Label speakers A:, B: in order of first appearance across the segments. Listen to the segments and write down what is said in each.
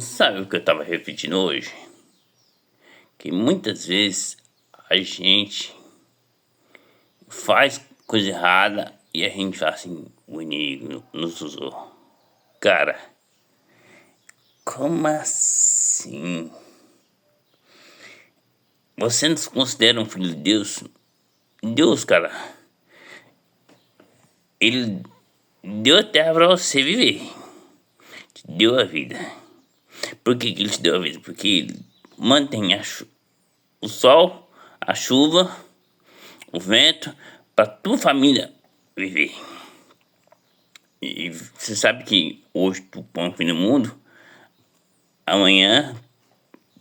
A: Sabe o que eu tava refletindo hoje? Que muitas vezes a gente faz coisa errada e a gente fala assim, o inimigo nos usou. Cara, como assim? Você não se considera um filho de Deus? Deus, cara, ele deu a terra pra você viver. Te deu a vida. Por que ele te deu a vida? Porque ele mantém o sol, a chuva, o vento, para tua família viver. E você sabe que hoje tu põe um fim no mundo, amanhã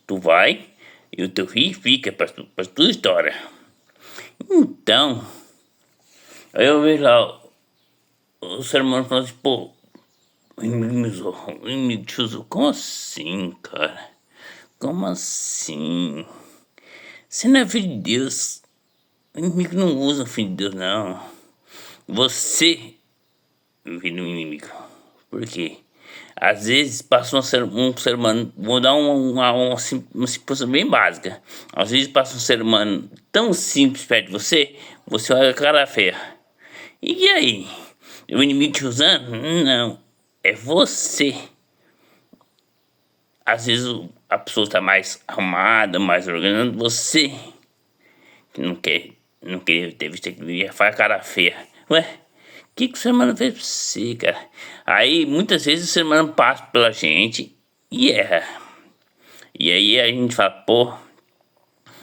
A: tu vai e o teu filho fica para tua história. Então, aí eu vejo lá o ser humano falando assim, pô, o inimigo me usou, o inimigo te usou. Como assim, cara? Como assim? Você não é filho de Deus. O inimigo não usa o filho de Deus, não. Você vira um inimigo. Por quê? Às vezes passa um ser humano, vou dar uma situação bem básica. Às vezes passa um ser humano tão simples perto de você, você olha a cara feia. E aí? O inimigo te usando? Não. É você. Às vezes a pessoa está mais arrumada, mais organizada. Você que não quer ter visto aquilo e faz a cara feia. Ué? O que o ser humano fez pra você, cara? Aí, muitas vezes, o ser humano passa pela gente e erra. E aí a gente fala, pô,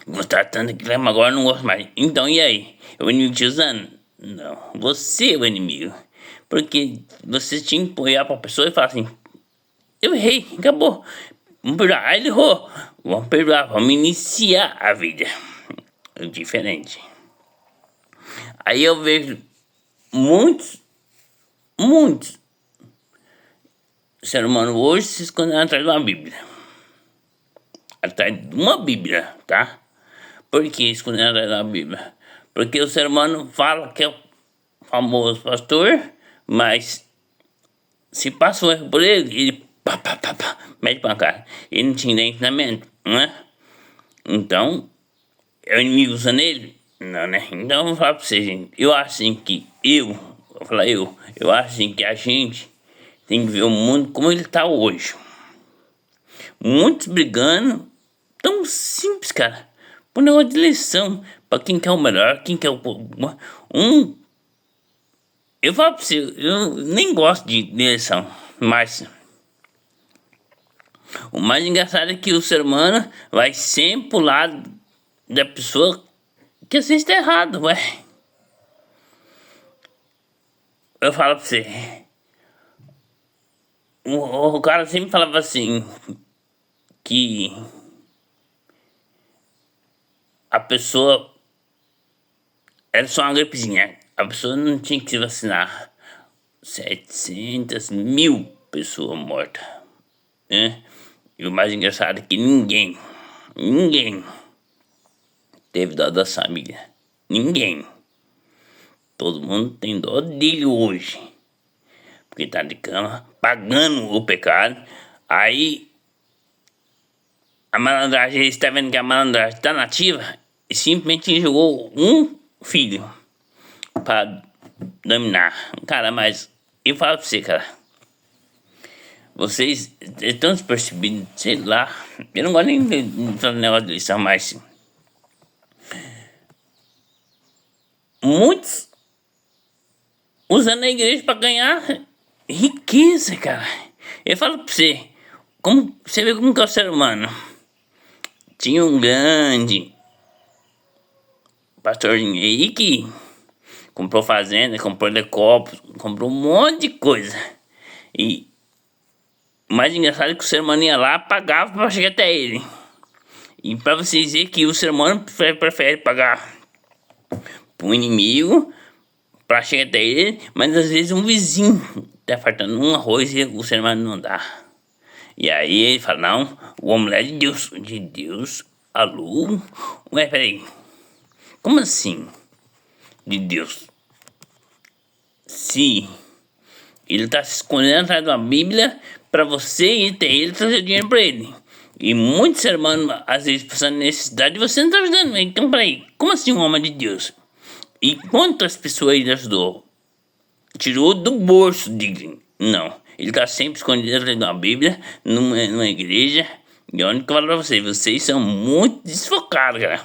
A: gostava tanto daquilo, mas agora não gosto mais. Então, e aí? É o inimigo te usando? Não, você é o inimigo. Porque você tinha que apoiar pra pessoa e falar assim, eu errei, acabou. Vamos perdoar. Ah, ele errou. Vamos perdoar, vamos iniciar a vida. É diferente. Aí eu vejo muitos ser humano hoje se escondendo atrás de uma Bíblia. Atrás de uma Bíblia, tá? Por que escondendo atrás de uma Bíblia? Porque o ser humano fala que é o famoso pastor, mas se passa um erro por ele pá, mete pra cara. Ele não tinha nem ensinamento, não é? Então, é o inimigo usando ele? Não, né? Então eu vou falar pra você, gente. Eu acho assim que eu acho assim que a gente tem que ver o mundo como ele tá hoje. Muitos brigando, tão simples, cara. Por negócio de eleição, pra quem quer o melhor, quem quer o. Um. Eu falo pra você, eu nem gosto de eleição, mas. O mais engraçado é que o ser humano vai sempre pro lado da pessoa que às vezes está errado, ué. Eu falo pra você. O cara sempre falava assim que a pessoa era só uma gripezinha. A pessoa não tinha que se vacinar. 700 mil pessoas mortas, né? E o mais engraçado é que ninguém teve dó da família. Ninguém. Todo mundo tem dó dele hoje. Porque tá de cama, pagando o pecado. Aí a malandragem, ele está vendo que a malandragem está nativa e simplesmente jogou um filho para dominar. Cara, mas eu falo pra você, cara. Vocês estão despercebidos, sei lá. Eu não gosto nem de negócio de lição, mas muitos usando a igreja para ganhar riqueza, cara. Eu falo pra você, como você vê como que é o ser humano. Tinha um grande pastorzinho aí que comprou fazenda, comprou helicóptero, comprou um monte de coisa. E o mais engraçado é que o ser humano ia lá, pagava pra chegar até ele. E pra você dizer que o ser humano prefere pagar pro inimigo pra chegar até ele, mas às vezes um vizinho tá faltando um arroz e o ser humano não dá. E aí ele fala, não, o homem é de Deus, alô? Ué, peraí, como assim? De Deus? Se ele tá se escondendo atrás de uma Bíblia pra você ir até ele trazer dinheiro pra ele. E muitos seres humanos, às vezes, passando necessidade, você não tá ajudando. Então, peraí, como assim um homem de Deus? E quantas pessoas ele ajudou? Tirou do bolso dele. Não. Ele tá sempre escondido lendo a Bíblia, numa igreja. E onde que eu falo pra vocês são muito desfocados, cara.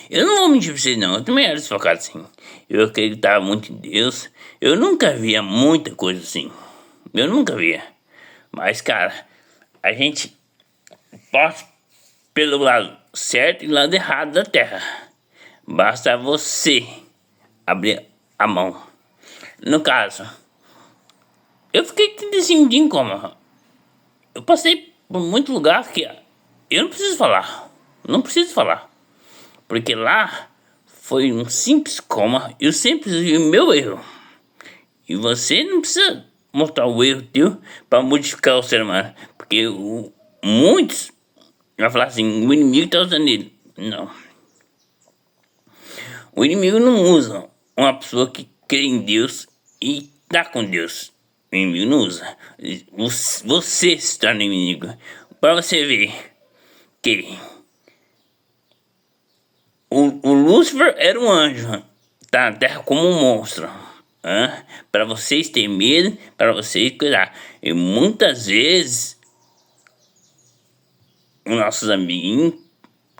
A: Eu não vou mentir pra vocês, não. Eu também era desfocado, sim. Eu acreditava muito em Deus. Eu nunca via muita coisa assim. Eu nunca via. Mas, cara, a gente passa pelo lado certo e lado errado da terra. Basta você abrir a mão. No caso, eu fiquei 35 dias em coma. Eu passei por muito lugar que eu não preciso falar. Não preciso falar. Porque lá foi um simples coma. Eu sempre vi o meu erro. E você não precisa mostrar o erro teu para modificar o ser humano. Porque muitos vai falar assim, o inimigo está usando ele. Não. O inimigo não usa uma pessoa que crê em Deus e está com Deus. O inimigo não usa. Você se torna inimigo. Para você ver que o Lúcifer era um anjo, tá na terra como um monstro. Para vocês terem medo, para vocês cuidar. E muitas vezes os nossos amiguinhos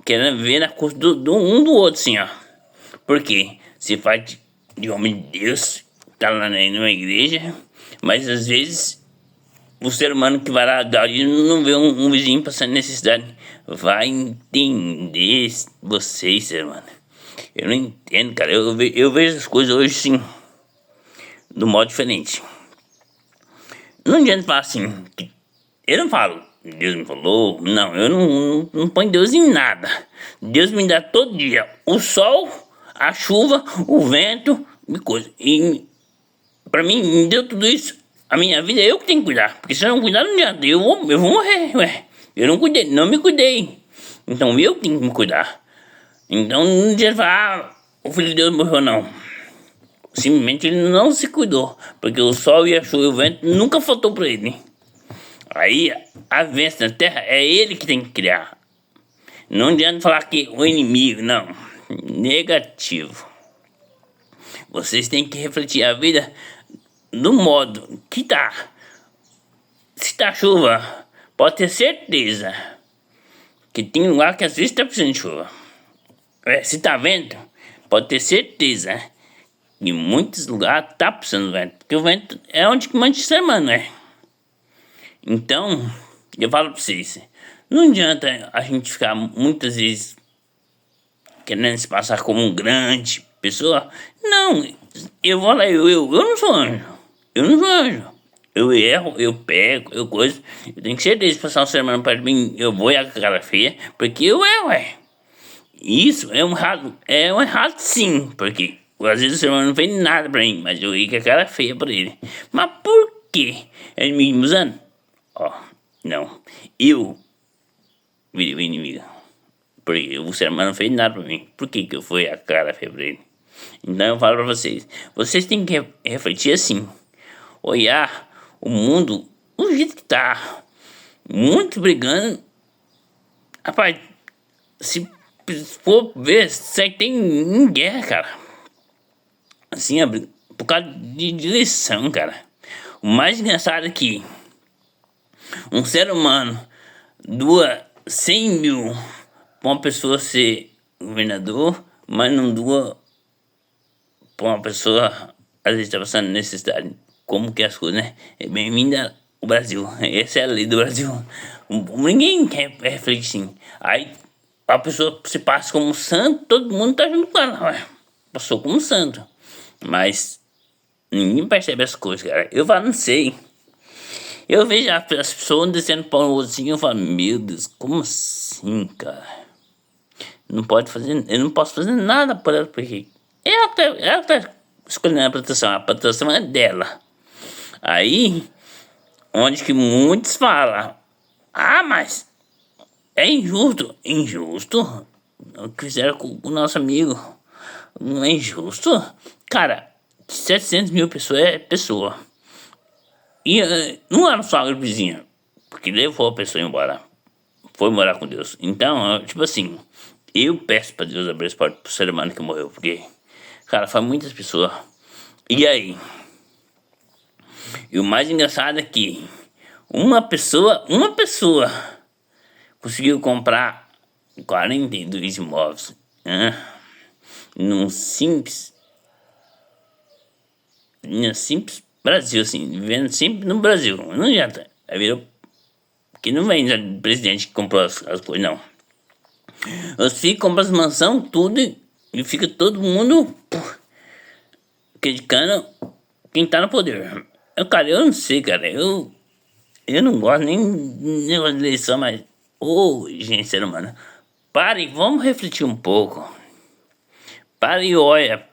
A: querem ver na coisa do um do outro, assim, ó. Porque se faz de homem de Deus, tá lá numa igreja, mas às vezes o ser humano que vai lá dar não vê um vizinho passando necessidade. Vai entender vocês, ser humano. Eu não entendo, cara. Eu vejo as coisas hoje, sim, de um modo diferente. Não adianta falar assim. Eu não falo, Deus me falou. Não, eu não ponho Deus em nada. Deus me dá todo dia o sol, a chuva, o vento e coisa. E pra mim, me deu tudo isso. A minha vida é eu que tenho que cuidar. Porque se eu não cuidar, não adianta. Eu vou morrer, ué. Eu não cuidei, não me cuidei. Então eu tenho que me cuidar. Então não adianta falar, o filho de Deus morreu, não. Simplesmente ele não se cuidou. Porque o sol e a chuva e o vento nunca faltou pra ele. Aí a vivência na terra é ele que tem que criar. Não adianta falar que o inimigo, não. Negativo. Vocês têm que refletir a vida do modo que tá. Se tá chuva, pode ter certeza que tem lugar que às vezes tá precisando de chuva. Se tá vento, pode ter certeza que em muitos lugares tá precisando de vento. Porque o vento é onde que manda o ser humano, né? Então, eu falo pra vocês, não adianta a gente ficar muitas vezes querendo se passar como um grande pessoa. Não, eu vou lá, eu não sou anjo. Eu não sou anjo. Eu erro, eu pego, eu coisa. Eu tenho certeza de passar um ser humano perto de mim, eu vou e a cara feia, porque eu erro, ué. Isso é um errado sim, porque às vezes o ser humano não fez nada pra mim, mas eu ia com a cara feia pra ele. Mas por quê? Ele me usando? Não. Eu virei o inimigo. Porque o ser humano não fez nada pra mim. Por que eu fui a cara feia pra ele? Então eu falo pra vocês. Vocês têm que refletir assim. Olhar o mundo do jeito que tá. Muitos brigando. Rapaz, se for ver, você tem em guerra, cara. Assim, por causa de direção, cara. O mais engraçado é que um ser humano doa 100 mil pra uma pessoa ser governador, mas não doa pra uma pessoa às vezes tá passando necessidade. Como que é as coisas, né? É bem-vindo ao Brasil. Essa é a lei do Brasil. Ninguém quer refletir assim. Aí a pessoa se passa como um santo, todo mundo tá junto com ela, ué. Passou como um santo. Mas ninguém percebe as coisas, cara. Eu falo, não sei. Eu vejo as pessoas descendo para o outro assim, eu falo, meu Deus, como assim, cara? Não pode fazer, eu não posso fazer nada por ela, porque ela tá escolhendo a proteção é dela. Aí, onde que muitos falam, mas é injusto. Injusto? O que fizeram com o nosso amigo? Não é injusto? Cara, 700 mil pessoas é pessoa. E não era só a gripezinha, porque levou a pessoa embora. Foi morar com Deus. Então, tipo assim, eu peço pra Deus abrir esse porta pro ser humano que morreu, porque, cara, foi muitas pessoas. E aí? E o mais engraçado é que uma pessoa conseguiu comprar 42 imóveis, né? Num simples Brasil, assim, vivendo sempre no Brasil. Não adianta. Aí virou. Que não vem do presidente que comprou as coisas, não. Os filhos compram as mansões, tudo, e fica todo mundo criticando quem tá no poder. Eu não sei, cara. Eu não gosto nem de negócio de eleição, mas. Ô, gente, ser humano. Pare, vamos refletir um pouco. Pare e olha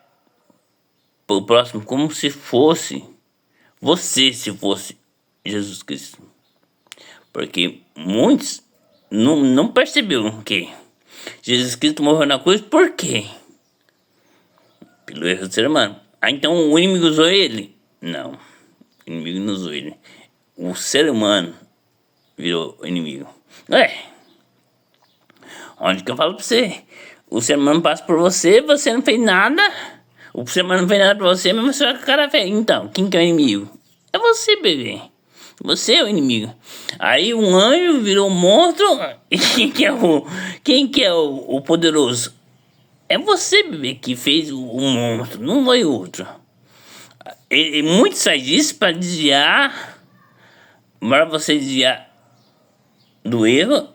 A: pro próximo como se fosse você, se fosse Jesus Cristo. Porque muitos não perceberam que Jesus Cristo morreu na cruz por quê? Pelo erro do ser humano. Ah, então o inimigo usou ele? Não. O inimigo não usou ele. O ser humano virou o inimigo. Onde que eu falo pra você? O ser humano passa por você, você não fez nada. O ser humano não fez nada pra você, mas você vai com a cara feia. Então, quem que é o inimigo? É você, bebê. Você é o inimigo. Aí um anjo virou um monstro. E quem que é o poderoso? É você, bebê, que fez o monstro, não foi outro. E muitos fazem isso para desviar, para você desviar do erro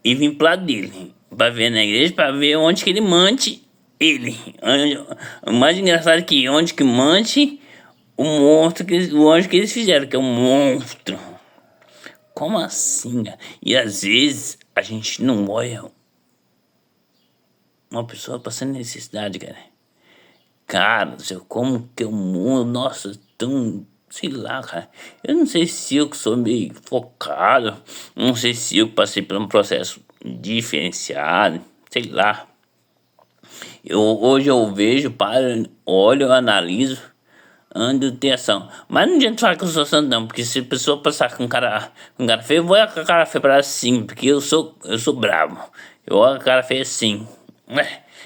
A: e vir pro lado dele. Para ver na igreja, para ver onde que ele mante ele. O mais engraçado é que onde que mante o monstro, o anjo que eles fizeram, que é um monstro. Como assim, cara? E às vezes a gente não olha uma pessoa passando necessidade, cara. Cara do céu, como que é o mundo, nossa, tão, sei lá, cara. Eu não sei se eu que sou meio focado, não sei se eu que passei por um processo diferenciado, sei lá. Hoje eu vejo, paro, olho, analiso, ando de ação. Mas não adianta falar que eu sou santo, não, porque se a pessoa passar com cara feio, eu vou olhar com a cara feia pra ela sim, porque eu sou bravo. Eu olho a cara feia assim.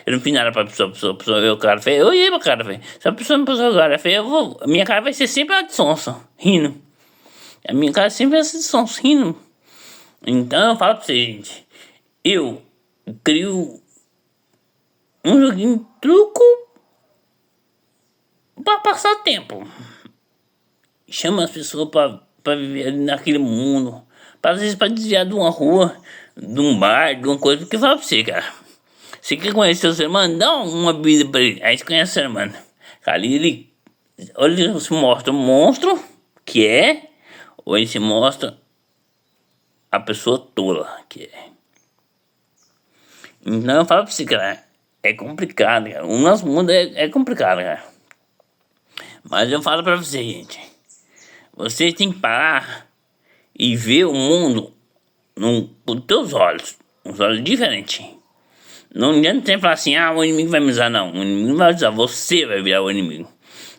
A: Eu não fiz nada pra pessoa ver o cara feio, eu ia pra cara feia. Se a pessoa me passar o cara feio, minha cara vai ser sempre a de sonso, rindo. A minha cara sempre vai ser de sonso, rindo. Então eu falo pra vocês, gente. Eu crio um joguinho de truco pra passar o tempo. Chama as pessoas pra viver ali naquele mundo. Às vezes pra desviar de uma rua, de um bar, de uma coisa. Porque fala pra você, cara. Você quer conhecer o ser humano? Dá uma bebida pra ele. Aí você conhece o ser humano. Ali ele se mostra um monstro, que é, ou ele se mostra a pessoa tola, que é. Então eu falo pra você, cara, é complicado, cara. O nosso mundo é complicado, cara. Mas eu falo pra você, gente. Você tem que parar e ver o mundo com teus olhos. Uns olhos diferentes. Não adianta você falar assim, o inimigo vai me usar, não. O inimigo não vai usar, você vai virar o inimigo.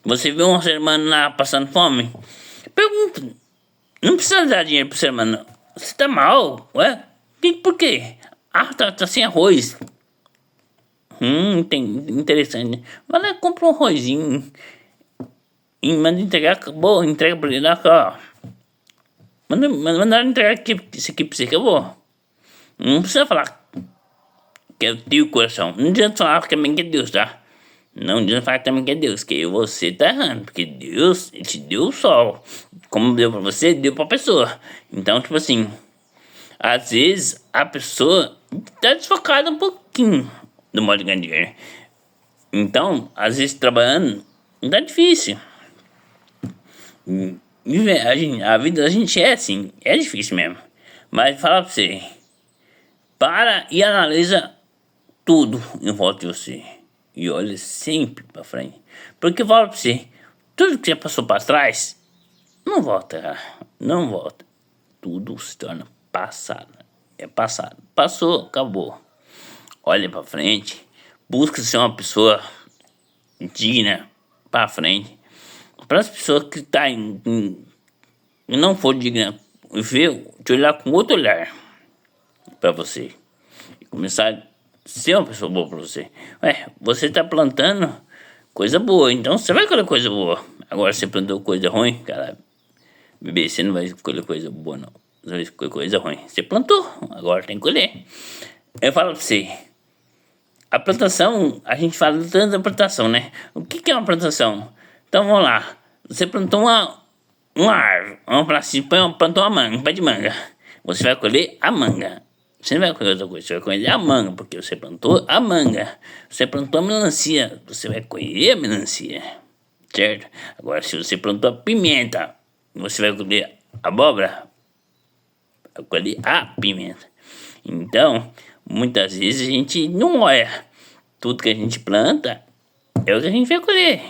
A: Você vê um ser humano lá passando fome, pergunta. Não precisa dar dinheiro pro ser humano, não. Você tá mal, ué? Por quê? Tá sem arroz. Interessante. Vai lá, compra um arrozinho. E manda entregar, acabou. Entrega pra ele lá, ó. Manda entregar isso aqui pra você, acabou. Não precisa falar que é o teu coração. Não adianta falar que também que é Deus, tá? Não adianta falar que também que é Deus, que você tá errando. Porque Deus, ele te deu o sol. Como deu pra você, deu pra pessoa. Então, tipo assim, às vezes a pessoa tá desfocada um pouquinho do modo de ganhar dinheiro. Então, às vezes trabalhando, não tá difícil. A vida da gente é assim, é difícil mesmo. Mas fala pra você, para e analisa tudo em volta de você. E olha sempre pra frente. Porque fala pra você, tudo que você passou pra trás, não volta, cara. Não volta. Tudo se torna passado. É passado. Passou, acabou. Olha pra frente. Busca ser uma pessoa digna pra frente. Para as pessoas que estão não for digna ver, te olhar com outro olhar pra você. E começar a ser uma pessoa boa pra você. Você tá plantando coisa boa, então você vai colher coisa boa. Agora você plantou coisa ruim, cara, bebê, você não vai colher coisa boa, não. Você vai colher coisa ruim. Você plantou, agora tem que colher. Eu falo pra você, a plantação, a gente fala tanto da plantação, né? O que é uma plantação? Então vamos lá. Você plantou uma árvore, plantou uma manga, um pé de manga. Você vai colher a manga. Você não vai colher outra coisa, você vai colher a manga, porque você plantou a manga. Você plantou a melancia, você vai colher a melancia. Certo? Agora, se você plantou a pimenta, você vai colher a abóbora, vai colher a pimenta. Então, muitas vezes a gente não olha. Tudo que a gente planta é o que a gente vai colher.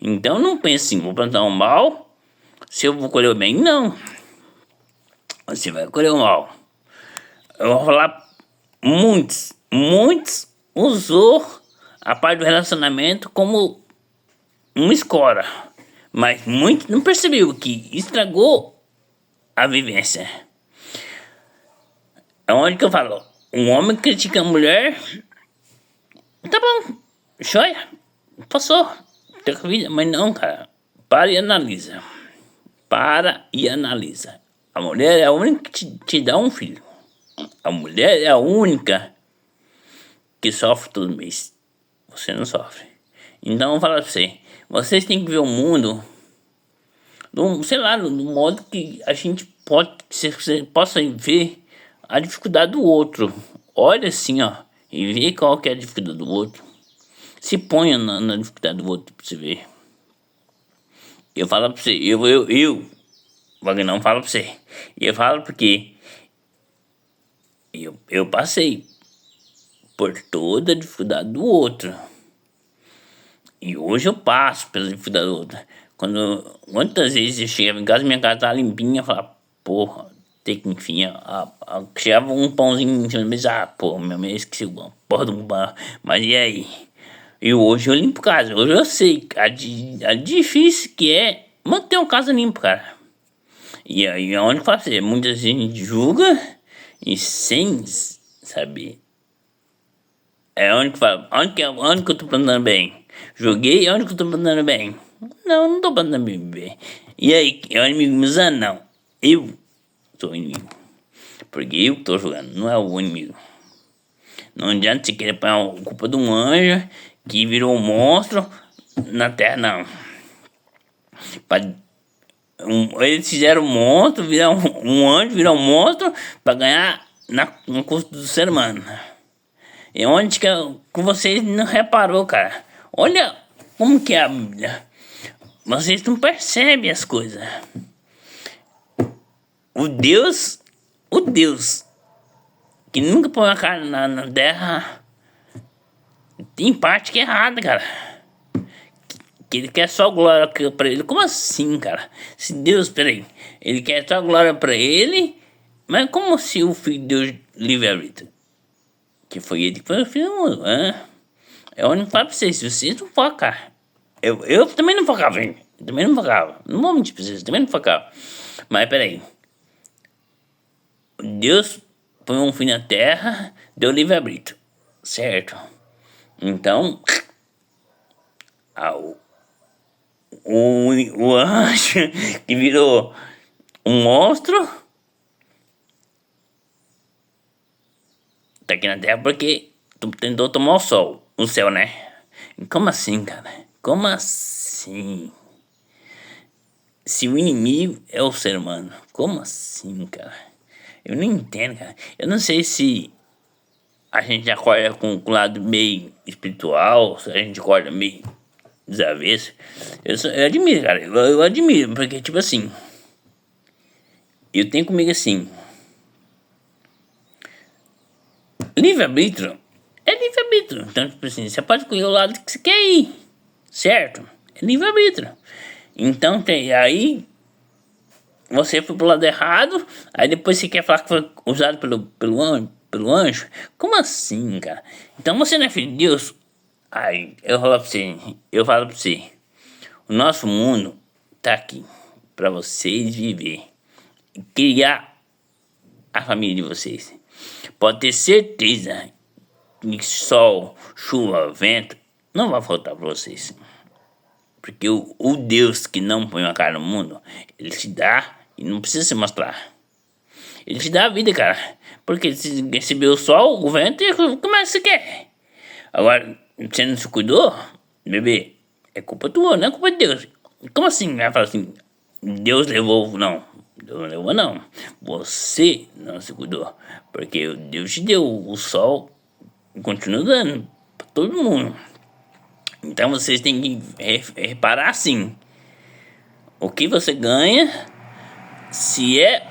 A: Então, não pense assim, vou plantar um mal, se eu vou colher o bem. Não. Você vai colher o mal. Eu vou falar, muitos usou a parte do relacionamento como uma escola, mas muitos não percebeu que estragou a vivência. É onde que eu falo, um homem critica a mulher, tá bom, joia, passou, tem a vida, mas não, cara, para e analisa. Para e analisa. A mulher é a única que te dá um filho. A mulher é a única que sofre todo mês. Você não sofre. Então eu falo pra você, vocês têm que ver o mundo, sei lá, no modo que a gente pode, você possa ver a dificuldade do outro. Olha assim, ó, e vê qual que é a dificuldade do outro. Se ponha na dificuldade do outro pra você ver. Eu falo pra você, Wagner, falo pra você. Eu falo porque eu passei por toda a dificuldade do outro. E hoje eu passo pela dificuldade do outro. Quantas vezes eu chegava em casa, minha casa tava limpinha, eu falava, porra, tem que enfim, chegava um pãozinho em cima da mesa, porra, meu mãe esqueci o pão, porra do pão, mas e aí? E hoje eu limpo casa, hoje eu sei a difícil que é manter uma casa limpa, cara. E aí é onde fazer, muita gente julga e sem saber. É onde que fala, onde que eu tô plantando bem? Joguei, onde que eu tô plantando bem? Não tô plantando bem. E aí, é o inimigo me usando? Não. Eu sou o inimigo. Porque eu que tô jogando, não é o inimigo. Não adianta você querer pôr a culpa de um anjo que virou um monstro na terra, não. Eles fizeram um monstro, virar um anjo, virar um monstro pra ganhar no custo do ser humano. E onde que vocês não reparou, cara? Olha como que é a Bíblia. Vocês não percebem as coisas. O Deus que nunca põe a cara na terra, tem parte que é errada, cara. Que ele quer só glória pra ele. Como assim, cara? Se Deus, peraí, ele quer só glória pra ele, mas como se o filho de Deus livre-arbítrio? Que foi ele que foi o filho do mundo, né? É onde eu falo pra vocês, se vocês não focar. Eu também não focava, gente. Eu também não focava. Não vou mentir pra vocês, eu também não focava. Mas peraí. Deus põe um filho na terra, deu livre-arbítrio. Certo? Então, o anjo que virou um monstro tá aqui na terra porque tu tentou tomar o sol, o céu, né? Como assim, cara? Como assim? Se o inimigo é o ser humano, como assim, cara? Eu não entendo, cara. Eu não sei se a gente acorda com o lado meio espiritual, se a gente acorda meio desavesso. Eu admiro, cara. Eu admiro, porque, tipo assim, eu tenho comigo assim, livre-arbítrio é livre-arbítrio. Então, tipo assim, você pode escolher o lado que você quer ir, certo? É livre-arbítrio. Então, aí você foi pro lado errado, aí depois você quer falar que foi usado pelo anjo. Como assim, cara? Então você não é filho de Deus? Aí eu falo pra você, o nosso mundo tá aqui. para vocês viver e criar a família de vocês. Pode ter certeza que sol, chuva, vento não vai faltar para vocês. Porque o Deus que não põe uma cara no mundo, ele te dá e não precisa se mostrar. Ele te dá a vida, cara. Porque se receber o sol, o vento, como é que você quer? Agora, você não se cuidou, bebê, é culpa tua, não é culpa de Deus. Como assim? Vai falar assim, Deus levou, não. Deus não levou, não. Você não se cuidou. Porque Deus te deu o sol e continua dando pra todo mundo. Então vocês têm que reparar assim. O que você ganha, se é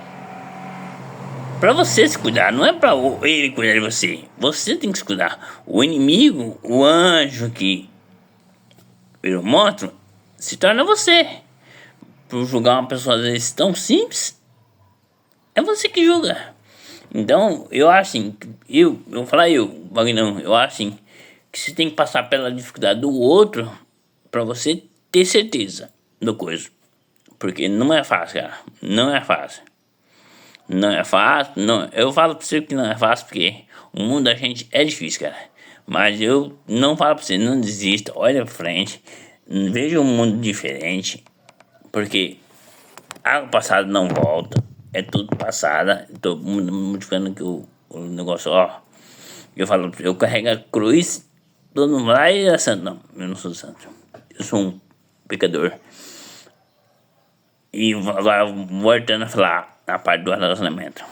A: pra você se cuidar, não é pra ele cuidar de você. Você tem que se cuidar. O inimigo, o anjo que virou monstro, se torna você. Por julgar uma pessoa às vezes tão simples, é você que julga. Então, eu acho assim, vou falar Vagnão, eu acho assim, que você tem que passar pela dificuldade do outro pra você ter certeza do coisa. Porque não é fácil, cara. Não é fácil. Não é fácil, não. Eu falo pra você que não é fácil porque o mundo da gente é difícil, cara. Mas eu não falo pra você, não desista, olha pra frente, veja um mundo diferente, porque água passada não volta, é tudo passada. Tô modificando aqui o negócio, ó. Eu falo, eu carrego a cruz, todo mundo lá e é santo. Não, eu não sou santo. Eu sou um pecador. E agora, voltando a falar a parte do relacionamento.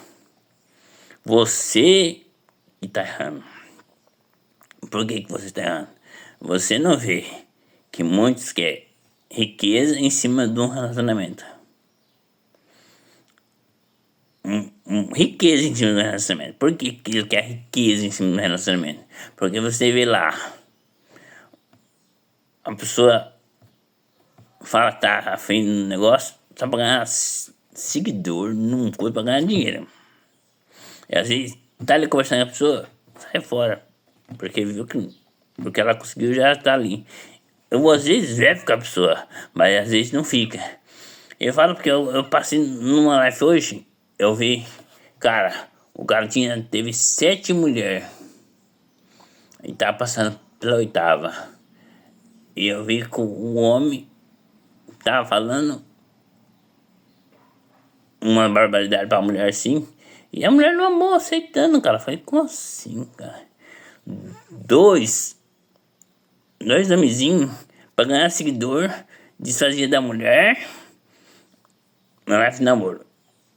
A: Você que tá errando. Por que você está errando? Você não vê que muitos querem riqueza em cima de um relacionamento. Riqueza em cima do relacionamento. Por que ele quer riqueza em cima do relacionamento? Porque você vê lá, a pessoa fala que tá afim do negócio só pra ganhar seguidor, não coisa pra ganhar dinheiro. E às vezes tá ali conversando com a pessoa, sai fora. Porque viu que porque ela conseguiu já tá ali. Eu às vezes levo com a pessoa, mas às vezes não fica. Eu falo porque eu passei numa live hoje, eu vi, cara, o cara teve 7 mulheres. E tava passando pela 8ª. E eu vi que o homem tava falando uma barbaridade pra mulher assim. E a mulher não amou aceitando, cara. Eu falei, como assim, cara? Dois homenzinhos pra ganhar seguidor, desfazia da mulher na live de namoro.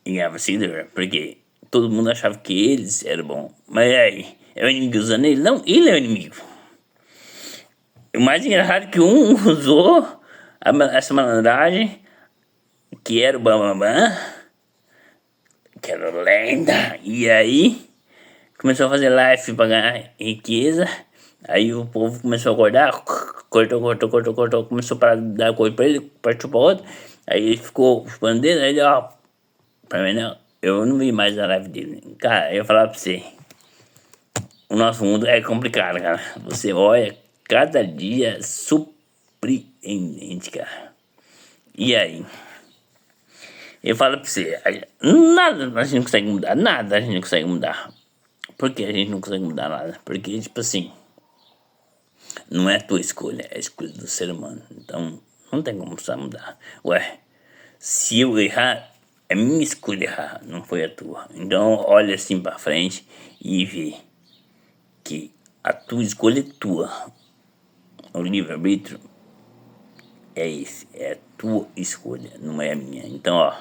A: E ganhava seguidor, porque todo mundo achava que eles eram bons. Mas aí, é o inimigo usando ele? Não, ele é o inimigo. O mais engraçado é que um usou essa malandragem, que era o Bambambam, que era lenda, e aí começou a fazer live pra ganhar riqueza. Aí o povo começou a acordar, cortou, começou a dar coisa pra ele, partiu pra outro. Aí ele ficou chupando dele, aí ele, ó, pra mim não, eu não vi mais a live dele. Cara, eu ia falar pra você, o nosso mundo é complicado, cara. Você olha, cada dia surpreendente, cara. E aí? Eu falo pra você, nada a gente não consegue mudar, nada a gente não consegue mudar. Por que a gente não consegue mudar nada? Porque, tipo assim, não é a tua escolha, é a escolha do ser humano. Então, não tem como precisar mudar. Ué, se eu errar, é minha escolha errar, não foi a tua. Então, olha assim pra frente e vê que a tua escolha é tua. O livre-arbítrio é esse, é a tua escolha, não é a minha. Então, ó,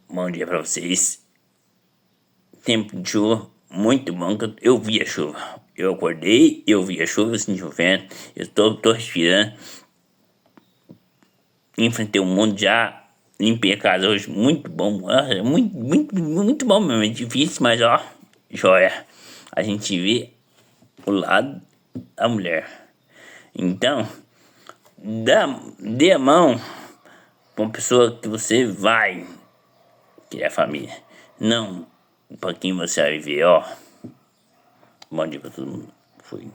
A: bom dia pra vocês. Tempo de chuva, muito bom, que eu vi a chuva. Eu acordei, eu vi a chuva, eu senti o vento, eu tô respirando. Enfrentei o mundo já, limpei a casa hoje, muito bom, muito bom mesmo, é difícil, mas ó, joia. A gente vê o lado da mulher. Então, dê a mão pra uma pessoa que você vai criar família, não pra quem você vai viver, ó. Bom dia pra todo mundo. Fui.